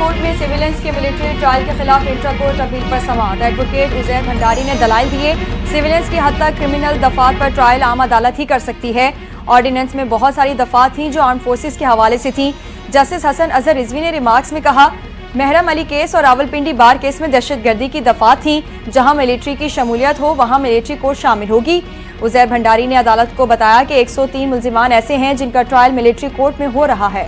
Court में civilians के military trial के खिलाफ इंट्रा कोर्ट अपील पर समाअत। एडवोकेट उजैर भंडारी ने दलाइल दिए। सिविलियंस की हद तक क्रिमिनल दफात पर ट्रायल आम अदालत ही कर सकती है। ऑर्डिनेंस में बहुत सारी दफात थी जो आर्म फोर्सेस के हवाले से थी। जस्टिस हसन अजहर रिजवी ने रिमार्क्स में कहा, महरम अली केस और रावलपिंडी बार केस में दहशतगर्दी की दफात थी। जहां मिलिट्री की शमूलियत हो वहां मिलिट्री कोर्ट शामिल होगी। उजैर भंडारी ने अदालत को बताया कि 103 मुल्जिमान ऐसे हैं जिनका ट्रायल मिलिट्री कोर्ट में हो रहा है।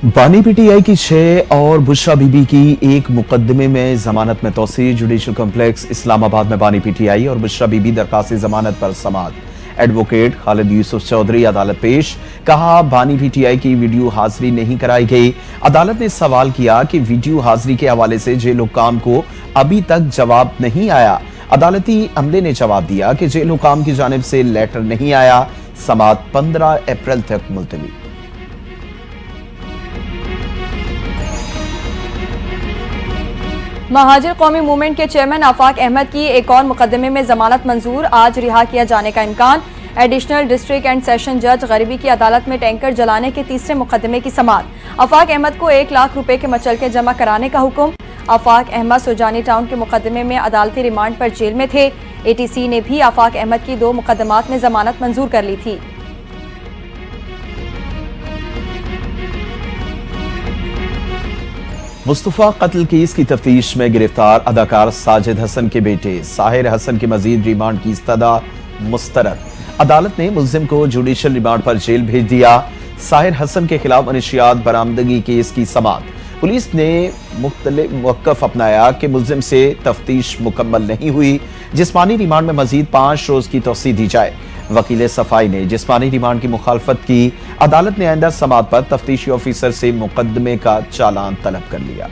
बानी पीटीआई की 6 और बुशरा बीबी की एक मुकदमे में जमानत में तौसीर। जुडिशल कॉम्प्लेक्स इस्लामाबाद में बानी पीटीआई और बुशरा बीबी दरखास्त जमानत पर समाअत। एडवोकेट खालिद यूसुफ चौधरी अदालत पेश। कहा, बानी पीटीआई की वीडियो हाजिरी नहीं कराई गई। अदालत ने सवाल किया कि वीडियो हाजिरी के हवाले से जेल हुक्काम को अभी तक जवाब नहीं आया। अदालती अमले ने जवाब दिया कि जेल हुक्काम की जानिब से लेटर नहीं आया। समाअत 15 अप्रैल तक मुलतवी। महाजिर कौमी मूवमेंट के चेयरमैन आफाक अहमद की एक और मुकदमे में जमानत मंजूर। आज रिहा किया जाने का इम्कान। एडिशनल डिस्ट्रिक्ट एंड सेशन जज गरीबी की अदालत में टैंकर जलाने के तीसरे मुकदमे की समाअत। आफाक अहमद को 1 लाख रुपए के मचलके जमा कराने का हुक्म। आफाक अहमद सुजानी टाउन के मुकदमे में अदालती रिमांड पर जेल में थे। एटीसी ने भी आफाक अहमद की 2 मुकदमात में जमानत मंजूर कर ली थी। मुस्तफा कत्ल केस की तफ्तीश में गिरफ्तार अदाकार साजिद हसन के बेटे साहिर हसन की मजीद रिमांड की इस्तदा मुस्तरद। अदालत ने मुल्जिम को जुडिशल रिमांड पर जेल भेज दिया। साहिर हसन के खिलाफ मनशियात बरामदगी केस की समाअत। पुलिस ने मुख्तलिफ मौक़िफ़ अपनाया कि मुल्जिम से तफ्तीश मुकम्मल नहीं हुई। जिस्मानी रिमांड में मजीद 5 रोज की तौसीह दी जाए। वकील सफाई ने जिस्मानी रिमांड की मुखालफत की। अदालत ने आइंदा समाअत पर तफ्तीशी ऑफिसर से मुकदमे का चालान तलब कर लिया।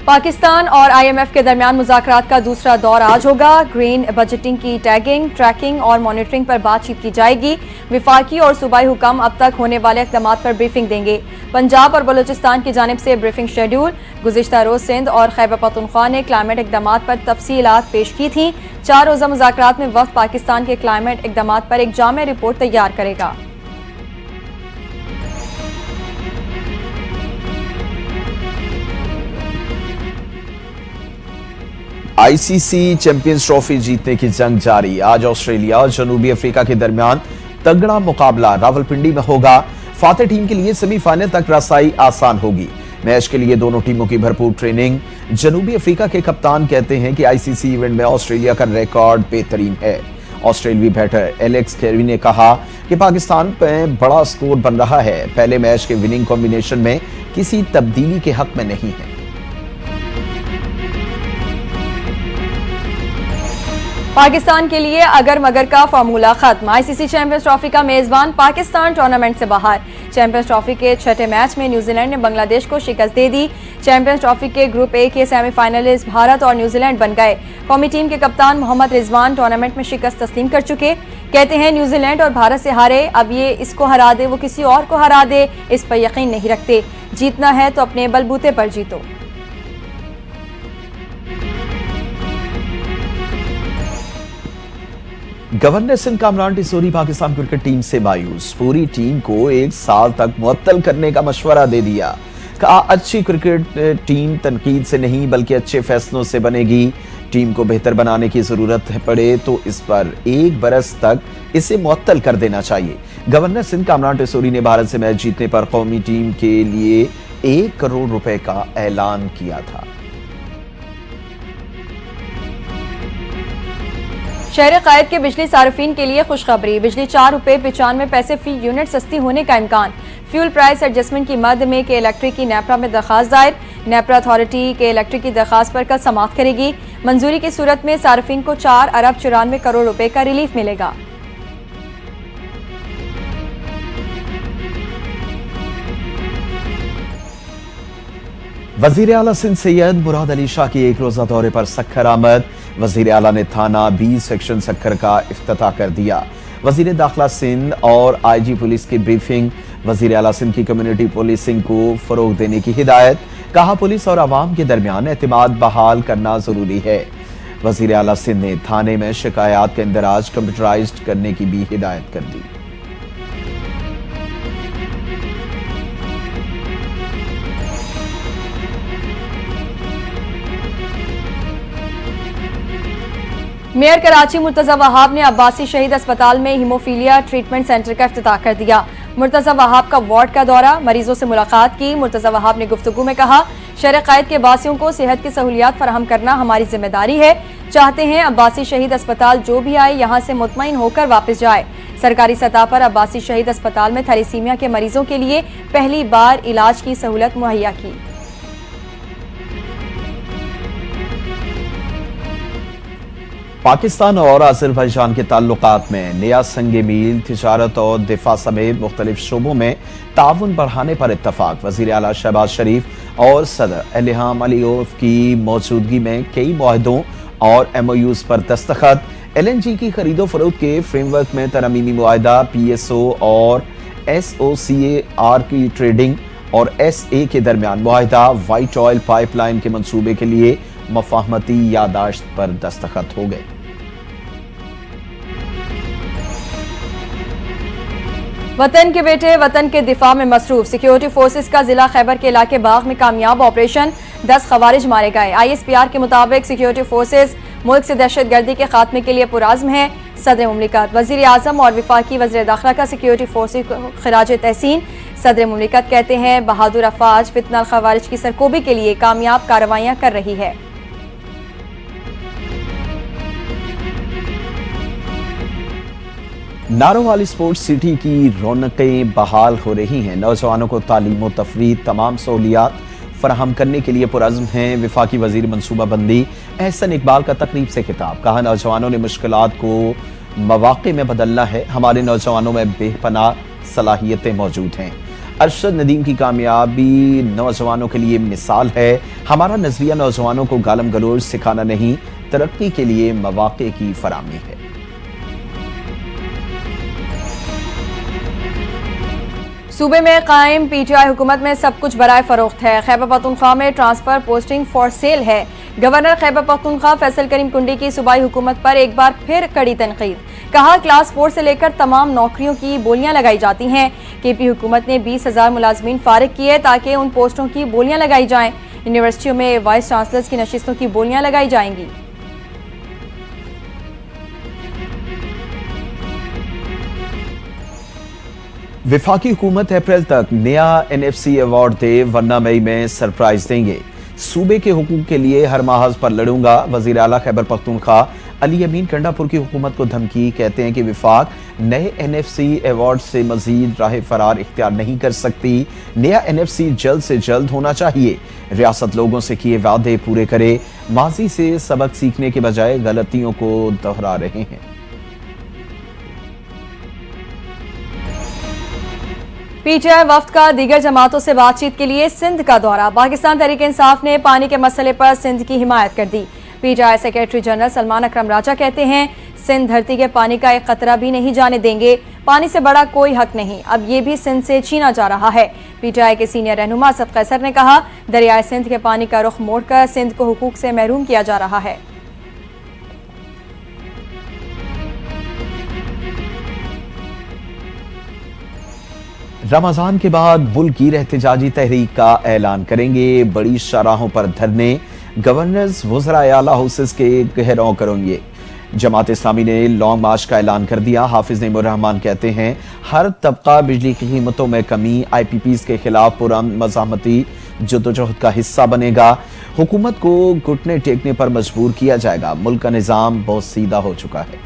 पाकिस्तान और IMF के दरमियान मुज़ाकरात का दूसरा दौर आज होगा। ग्रीन बजटिंग की टैगिंग, ट्रैकिंग और मॉनिटरिंग पर बातचीत की जाएगी। विफाकी और सूबाई हुकाम अब तक होने वाले इक़दामात पर ब्रीफिंग देंगे। पंजाब और बलूचिस्तान की जानिब से ब्रीफिंग शेड्यूल। गुज़िश्ता रोज सिंध और खैबर पख्तूनख्वा ने क्लाइमेट इक़दामात पर तफसीलात पेश की थी। 4 रोज़ा मुज़ाकरात में वक्त पाकिस्तान के क्लाइमेट इक़दामात पर एक जामे रिपोर्ट तैयार करेगा। ICC चैंपियंस ट्रॉफी जीतने की जंग जारी। आज ऑस्ट्रेलिया और जनूबी अफ्रीका के दरमियान तगड़ा मुकाबला रावलपिंडी में होगा। फातेह टीम के लिए सेमीफाइनल तक रसाई आसान होगी। मैच के लिए दोनों टीमों की भरपूर ट्रेनिंग। जनूबी अफ्रीका के कप्तान कहते हैं कि ICC इवेंट में ऑस्ट्रेलिया का रिकॉर्ड बेहतरीन है। ऑस्ट्रेलियाई बैटर एलेक्स कैरी ने कहा कि पाकिस्तान में बड़ा स्कोर बन रहा है। पहले मैच के विनिंग कॉम्बिनेशन में किसी तब्दीली के हक में नहीं है। पाकिस्तान के लिए अगर मगर का फार्मूला खत्म। ICC चैंपियंस ट्रॉफी का मेजबान पाकिस्तान टूर्नामेंट से बाहर। चैंपियंस ट्रॉफी के 6ठे मैच में न्यूजीलैंड ने बांग्लादेश को शिकस्त दे दी। चैंपियंस ट्रॉफी के ग्रुप A के सेमीफाइनलिस्ट भारत और न्यूजीलैंड बन गए। कौमी टीम के कप्तान मोहम्मद रिजवान टूर्नामेंट में शिकस्त तस्लीम कर चुके। कहते हैं न्यूजीलैंड और भारत से हारे, अब ये इसको हरा दे वो किसी और को हरा दे, इस पर यकीन नहीं रखते। जीतना है तो अपने बलबूते पर जीतो। Governor Sindh Kamran Tessori Pakistan cricket team से मायूस। पूरी टीम को 1 साल तक मुअत्तल करने का मशवरा दे दिया। कहा, अच्छी क्रिकेट टीम तनकीद से नहीं बल्कि अच्छे फैसलों से बनेगी। टीम को बेहतर बनाने की जरूरत पड़े तो इस पर 1 बरस तक इसे मुअत्तल कर देना चाहिए। गवर्नर सिंध कामरान टिसोरी ने भारत से मैच जीतने पर कौमी टीम के लिए 1 करोड़ रुपए का ऐलान किया था। शहर कायद के बिजली सार्फिन के लिए खुशखबरी। बिजली 4 रुपए 95 पैसे फी यूनिट सस्ती होने का इम्कान। फ्यूल प्राइस एडजस्टमेंट की मद में के इलेक्ट्रिक की नेपरा में दरखास्त दायर। नेपरा अथॉरिटी के इलेक्ट्रिक की दरखास्त पर कल समाअत करेगी। मंजूरी की सूरत में सार्फिन को 4 अरब 94 करोड़ रुपए का रिलीफ मिलेगा। वजीर आला सिंध सैयद मुराद अली शाह की 1 रोजा दौरे पर सक्खर आमद। वजीर आला ने थाना 20 सेक्शन सक्खर का इफ्तिताह कर दिया। वजीर दाखिला सिंध और IG पुलिस की ब्रीफिंग। वजीर आला सिंध की कम्युनिटी पुलिसिंग को फरोग देने की हिदायत। कहा, पुलिस और आवाम के दरमियान एतमाद बहाल करना जरूरी है। वजीर आला सिंध ने थाने में शिकायत का इंदराज कंप्यूटराइज्ड करने की भी हिदायत कर दी। मेयर कराची मुर्तजा वहाब ने अब्बासी शहीद अस्पताल में हीमोफीलिया ट्रीटमेंट सेंटर का इफ्तिताह कर दिया। मुर्तजा वहाब का वार्ड का दौरा, मरीजों से मुलाकात की। मुर्तजा वहाब ने गुफ्तगू में कहा, शहर क़ैद के बासियों को सेहत की सहूलियात फराहम करना हमारी जिम्मेदारी है। चाहते हैं अब्बासी शहीद अस्पताल जो भी आए यहाँ से मुतमईन होकर वापस जाए। सरकारी सतह पर अब्बासी शहीद अस्पताल में थैलेसीमिया के मरीजों के लिए पहली बार इलाज की सहूलत मुहैया की। पाकिस्तान और अज़रबैजान के ताल्लुकात में नया संगे मील, तिजारत और दिफा समेत मुख्तलिफ शोबों में ताउन बढ़ाने पर इत्तफाक। वज़ीर आला शहबाज शरीफ और सदर इल्हाम अलीयव की मौजूदगी में कई मुआहदों और MOUs पर दस्तखत। LNG की खरीदो फरोख्त के फ्रेमवर्क में तरमीमी मुआहदा, PSO और SOCAR की ट्रेडिंग और SA के दरमियान मुआहदा, वाइट ऑयल पाइपलाइन के मंसूबे के लिए मफाहमती यादाश्त पर दस्तखत हो गए। वतन के बेटे वतन के दिफा में मसरूफ। सिक्योरिटी फोर्सेस का जिला खैबर के इलाके बाग में कामयाब ऑपरेशन, 10 खवारिज मारे गए। ISPR के मुताबिक सिक्योरिटी फोर्सेस मुल्क से दहशत गर्दी के खात्मे के लिए पुराज़्म है। सदर मुमलिकत, वज़ीर आज़म और वफाकी वज़ीर दाखिला का सिक्योरिटी फोर्सेस को खिराज तहसीन। सदर मुमलिकत कहते हैं, बहादुर अफवाज फितना खवारिज की सरकोबी के लिए कामयाब कार्रवाइयाँ कर रही है। नारोवाली स्पोर्ट्स सिटी की रौनकें बहाल हो रही हैं। नौजवानों को तालीम व तफरीह तमाम सहूलियात फराहम करने के लिए पुरज़्म हैं। वफाकी वजीर मनसूबाबंदी एहसन इकबाल का तकरीब से खिताब, कहा नौजवानों ने मुश्किलात को मौक़े में बदलना है। हमारे नौजवानों में बेपनाह सलाहियतें मौजूद हैं। अरशद नदीम की कामयाबी नौजवानों के लिए मिसाल है। हमारा नजरिया नौजवानों को गालम गलोच सिखाना नहीं, तरक्की के लिए मौक़े की फराहमी है। सूबे में कायम PTI हुकूमत में सब कुछ बराए फरोख्त है। खैबर पख्तूनख्वा में ट्रांसफर पोस्टिंग फॉर सेल है। गवर्नर खैबर पख्तूनख्वा फैसल करीम कुंडी की सूबाई हुकूमत पर एक बार फिर कड़ी तनकीद। कहा, क्लास 4 से लेकर तमाम नौकरियों की बोलियां लगाई जाती हैं। KP हुकूमत ने 20,000 मुलाजमीन फारिग किए ताकि उन पोस्टों की बोलियां लगाई जाएं। यूनिवर्सिटियों में वाइस चांसलर्स की नशिस्तों की बोलियां लगाई जाएंगी। विफाकी हुकूमत अप्रैल तक नया NFC अवार्ड दे, वरना मई में सरप्राइज देंगे। सूबे के हुकूक के लिए हर महाज पर लड़ूंगा। वजीर आला खैबर पख्तूनख्वा अली अमीन कंडापुर की हुकूमत को धमकी। कहते हैं कि विफाक नए NFC अवार्ड से मजीद राह फरार इख्तियार नहीं कर सकती। नया NFC जल्द से जल्द होना चाहिए। रियासत लोगों से किए वादे पूरे करे। माजी से सबक सीखने के बजाय गलतियों को दोहरा रहे हैं। PTI वफ्द का दीगर जमातों से बातचीत के लिए सिंध का दौरा। पाकिस्तान तहरीक इंसाफ ने पानी के मसले पर सिंध की हिमायत कर दी। PTI सेक्रेटरी जनरल सलमान अकरम राजा कहते हैं, सिंध धरती के पानी का एक कतरा भी नहीं जाने देंगे। पानी से बड़ा कोई हक नहीं, अब ये भी सिंध से छीना जा रहा है। PTI के सीनियर रहनुमा असद कैसर ने कहा, दरियाए सिंध के पानी का रुख मोड़कर सिंध को हुकूक से महरूम किया जा रहा है। रमजान के बाद मुल्क की एहतजाजी तहरीक का ऐलान करेंगे। बड़ी शाहराहों पर धरने, गवर्नर्स वज़राए आला हाउसेस के घेराव करेंगे। जमात इस्लामी ने लॉन्ग मार्च का ऐलान कर दिया। हाफिज नईमुर रहमान कहते हैं, हर तबका बिजली की कीमतों में कमी, IPPs के खिलाफ पुरअमन मज़ाहमती जद्दोजहद का हिस्सा बनेगा। हुकूमत को घुटने टेकने पर मजबूर किया जाएगा। मुल्क का निज़ाम बहुत सीधा हो चुका है।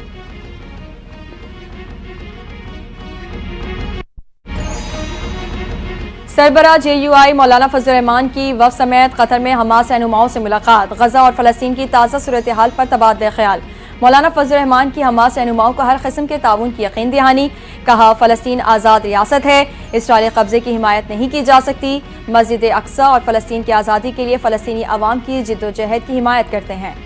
सरबराह JUI मौलाना फजल रहमान की वफ़द समेत कतर में हमास रहनुमाओं से मुलाकात। गजा और फ़लस्तीन की ताज़ा सूरत हाल पर तबादला ख्याल। मौलाना फजल रहमान की हमास रहनुमाओं को हर किस्म के ताउन की यकीन दहानी। कहा, फ़लस्तीन आज़ाद रियासत है, इसराइली कब्जे की हिमायत नहीं की जा सकती। मस्जिद अक्सा और फ़लस्तीन की आज़ादी के लिए फ़लस्तीनी अवाम की जिद्दोजहद की हिमायत करते हैं।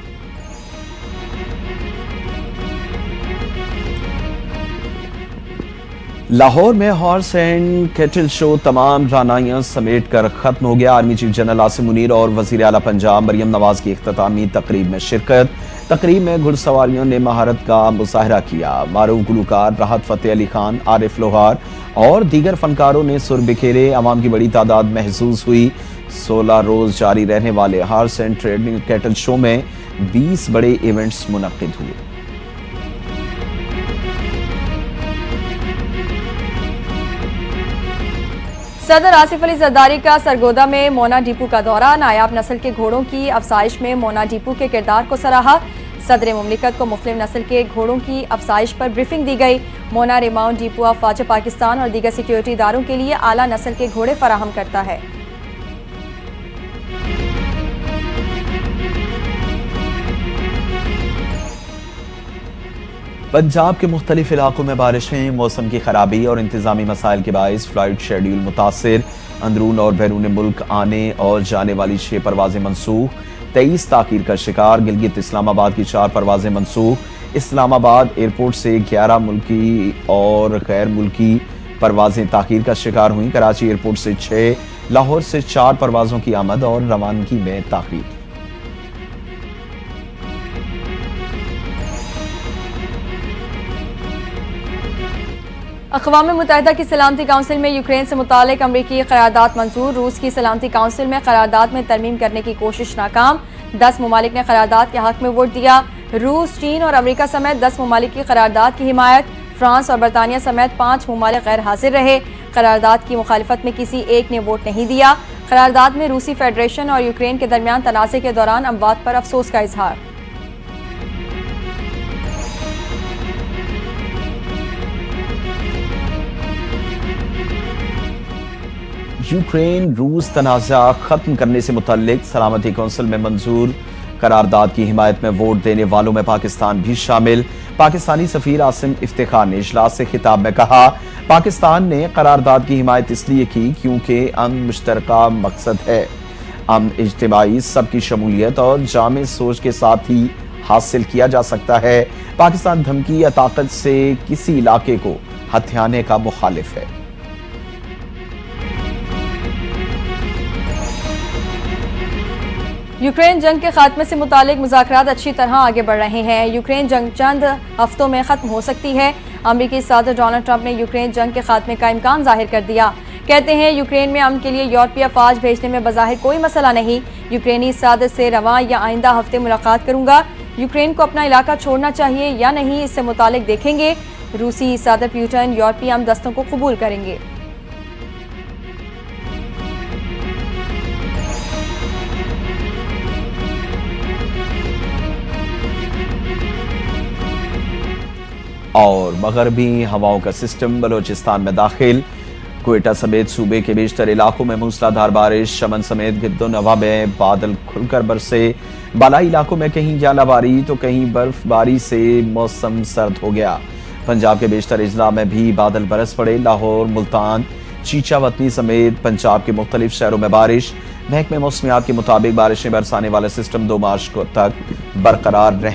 लाहौर में हॉर्स एंड कैटल शो तमाम रानाइयां समेट कर खत्म हो गया। Army chief general Asim Munir और वजीर आला पंजाब मरियम नवाज की इख्तितामी तकरीब में शिरकत। तकरीब में घुड़सवारियों ने महारत का मुजाहरा किया। मारूफ गुलकार राहत फतेह अली खान, आरिफ लोहार और दीगर फनकारों ने सुर बिखेरे। अवाम की बड़ी तादाद महसूस हुई। 16 रोज जारी रहने वाले horse and trading cattle show में 20 बड़े इवेंट्स मुनक्किद हुए। सदर आसिफ अली जरदारी का सरगोदा में मोना डिपो का दौरा। नायाब नस्ल के घोड़ों की अफसाइश में मोना डिपो के किरदार को सराहा। सदर मुमलिकत को मुख्तलिफ नस्ल के घोड़ों की अफसाइश पर ब्रीफिंग दी गई। मोना रिमाउंट डिपो अफवाज पाकिस्तान और दीगर सिक्योरिटी इदारों के लिए आला नस्ल के घोड़े फराहम करता है। पंजाब के मुख्तलिफ इलाकों में बारिशें, मौसम की खराबी और इंतजामी मसाइल के बायस फ्लाइट शेड्यूल मुतासिर। अंदरून और बैरून मुल्क आने और जाने वाली 6 परवाजें मनसूख। 23 ताखीर का शिकार। गिलगित इस्लामाबाद की 4 परवाजें मनसूख। इस्लामाबाद एयरपोर्ट से 11 मुल्की और गैर मुल्की परवाजें ताखीर का शिकार हुई। कराची एयरपोर्ट से 6, लाहौर से 4 परवाजों की आमद और रवानगी में ताखीर। अक़वाम मुत्तहिदा की सलामती काउंसिल में यूक्रेन से मुतालिक अमरीकी करारदाद मंजूर। रूस की सलामती काउंसिल में करारदाद में तरमीम करने की कोशिश नाकाम। 10 ममालिक ने करारदाद के हक में वोट दिया। रूस, चीन और अमरीका समेत 10 ममालिक की करारदाद की हिमायत। फ्रांस और बरतानिया समेत 5 ममालिक गैर हाजिर रहे। करारदाद की मुखालिफत में किसी एक ने वोट नहीं दिया। करारदाद में रूसी फेडरेशन और यूक्रेन के दरमियान तनाज़े के दौरान अमवात पर अफसोस का इजहार। यूक्रेन रूस तनाज़ा खत्म करने से मुतल्लिक सलामती कौंसिल में मंजूर करारदाद की हिमायत में वोट देने वालों में पाकिस्तान भी शामिल। पाकिस्तानी सफीर आसिम इफ्तिखार ने इजलास से खिताब में कहा, पाकिस्तान ने करारदाद की हिमायत इसलिए की क्योंकि अमन मुश्तरका मकसद है। अमन इज्तिमाई, सबकी शमूलियत और जामे सोच के साथ ही हासिल किया जा सकता है। पाकिस्तान धमकी या ताकत से किसी इलाके को हथियाने का मुखालिफ है। यूक्रेन जंग के खात्मे से मुतालिक मुज़ाकरात अच्छी तरह आगे बढ़ रहे हैं। यूक्रेन जंग चंद हफ्तों में ख़त्म हो सकती है। अमरीकी सदर डोनाल्ड ट्रंप ने यूक्रेन जंग के खात्मे का इम्कान जाहिर कर दिया। कहते हैं यूक्रेन में अमन के लिए यूरोपीय अफवाज भेजने में बज़ाहिर कोई मसला नहीं। यूक्रेनी सदर से रवां या आइंदा हफ्ते मुलाकात करूंगा। यूक्रेन को अपना इलाका छोड़ना चाहिए या नहीं, इससे मुतालिक देखेंगे। रूसी सदर पुतिन यूरोपीय हम दस्तों को कबूल करेंगे। और मगरबी हवाओं का सिस्टम बलोचिस्तान में दाखिल। क्वेटा समेत सूबे के बेशतर इलाकों में मूसलाधार बारिश। चमन समेत गिद्दो-नवा में बादल खुलकर बरसे। बालाई इलाकों में कहीं ज़्यादाबारी तो कहीं बर्फबारी से मौसम सर्द हो गया। पंजाब के बेशतर अजला में भी बादल बरस पड़े। लाहौर, मुल्तान, चीचा वतनी समेत पंजाब के मुख्तलिफ शहरों में बारिश। महकमे मौसमियात के मुताबिक बारिशें बरसाने वाला सिस्टम 2 मार्च को तक बरकरार रह